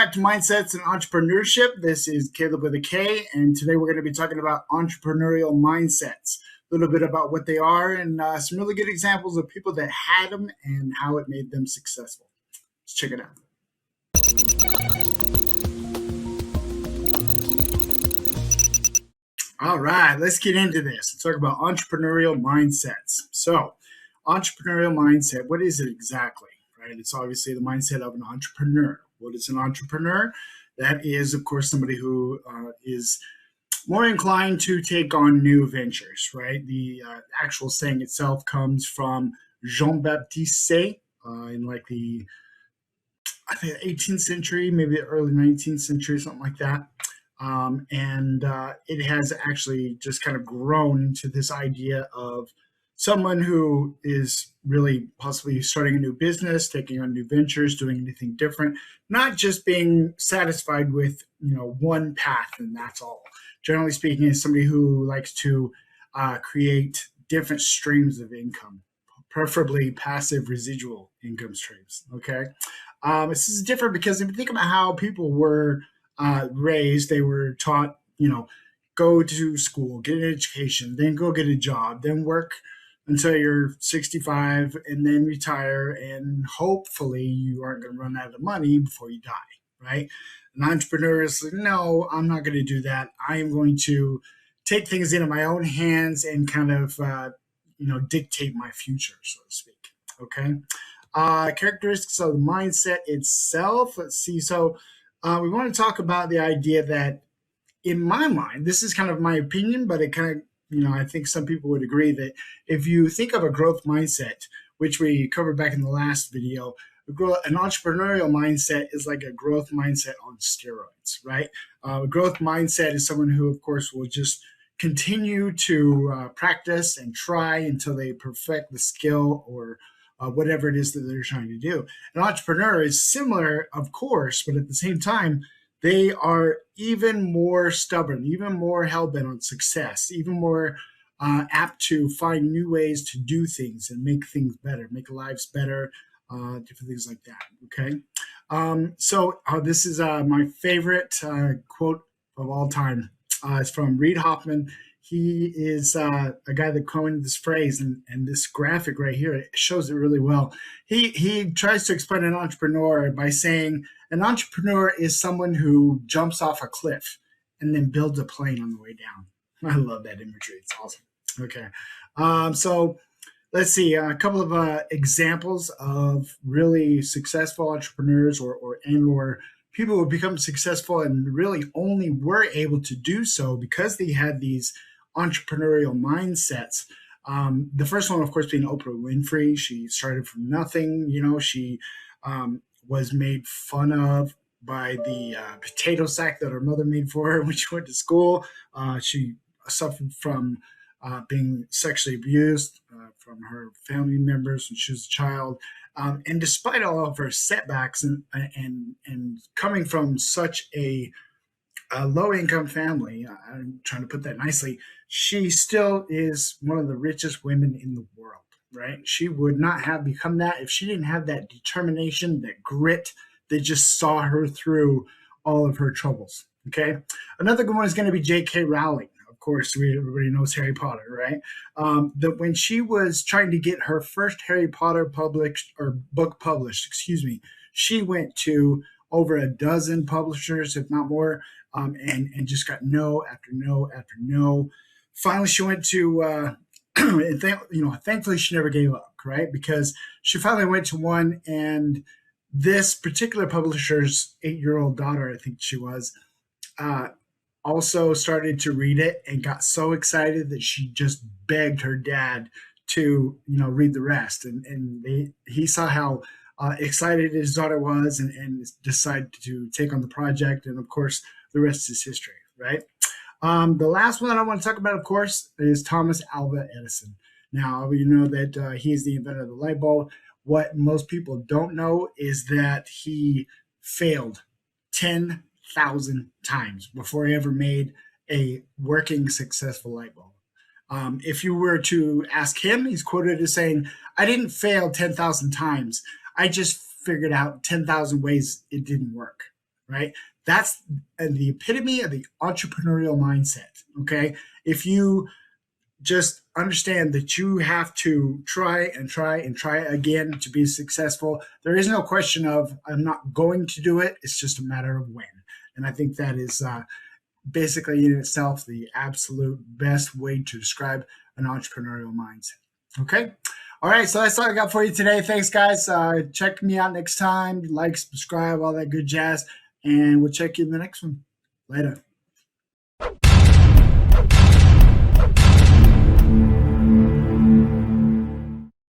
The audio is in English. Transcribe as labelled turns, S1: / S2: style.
S1: back to Mindsets and Entrepreneurship. This is Caleb with a K, and today we're going to be talking about entrepreneurial mindsets, a little bit about what they are, and some really good examples of people that had them and how it made them successful. Let's check it out. All right, let's get into this. Let's talk about entrepreneurial mindsets. So, entrepreneurial mindset, what is it exactly? Right? It's obviously the mindset of an entrepreneur. What is an entrepreneur? That is, of course, somebody who is more inclined to take on new ventures, right? The actual saying itself comes from Jean-Baptiste Say in like I think 18th century, maybe the early 19th century, something like that. And it has actually just kind of grown into this idea of someone who is really possibly starting a new business, taking on new ventures, doing anything different, not just being satisfied with, one path and that's all. Generally speaking, is somebody who likes to create different streams of income, preferably passive residual income streams. Okay. This is different because if you think about how people were raised, they were taught, go to school, get an education, then go get a job, then work until you're 65 and then retire, and hopefully you aren't going to run out of money before you die, right? An entrepreneur is like, no, I'm not going to do that. I am going to take things into my own hands and kind of, dictate my future, so to speak, okay? Characteristics of the mindset itself. Let's see. So we want to talk about the idea that, in my mind, this is kind of my opinion, but it kind of, I think some people would agree that if you think of a growth mindset, which we covered back in the last video, an entrepreneurial mindset is like a growth mindset on steroids, right? A growth mindset is someone who, of course, will just continue to practice and try until they perfect the skill or whatever it is that they're trying to do. An entrepreneur is similar, of course, but at the same time, they are even more stubborn, even more hell-bent on success, even more apt to find new ways to do things and make things better, make lives better, different things like that, okay? So this is my favorite quote of all time. It's from Reid Hoffman. He is a guy that coined this phrase, and this graphic right here, it shows it really well. He tries to explain an entrepreneur by saying an entrepreneur is someone who jumps off a cliff and then builds a plane on the way down. I love that imagery. It's awesome. Okay. So let's see a couple of examples of really successful entrepreneurs or people who become successful and really only were able to do so because they had these entrepreneurial mindsets. The first one, of course, being Oprah Winfrey. She started from nothing. She was made fun of by the potato sack that her mother made for her when she went to school. She suffered from being sexually abused from her family members when she was a child. And despite all of her setbacks and coming from such a low-income family, I'm trying to put that nicely, she still is one of the richest women in the world, right? She would not have become that if she didn't have that determination, that grit that just saw her through all of her troubles, okay? Another good one is going to be J.K. Rowling. Of course, everybody knows Harry Potter, right? That when she was trying to get her first Harry Potter book published, she went to over a dozen publishers, if not more, and just got no after no after no. Finally, she went to, thankfully she never gave up, right? Because she finally went to one, and this particular publisher's 8-year-old daughter, I think she was, also started to read it and got so excited that she just begged her dad to, read the rest. And he saw how excited his daughter was and decided to take on the project. And of course, the rest is history, right? The last one that I want to talk about, of course, is Thomas Alva Edison. Now, we know that he is the inventor of the light bulb. What most people don't know is that he failed 10,000 times before he ever made a working, successful light bulb. If you were to ask him, he's quoted as saying, "I didn't fail 10,000 times. I just figured out 10,000 ways it didn't work." right? That's the epitome of the entrepreneurial mindset, okay? If you just understand that you have to try and try and try again to be successful, there is no question of I'm not going to do it. It's just a matter of when. And I think that is basically in itself the absolute best way to describe an entrepreneurial mindset. Okay. All right. So that's all I got for you today. Thanks, guys. Check me out next time. Like, subscribe, all that good jazz. And we'll check you in the next one. Later.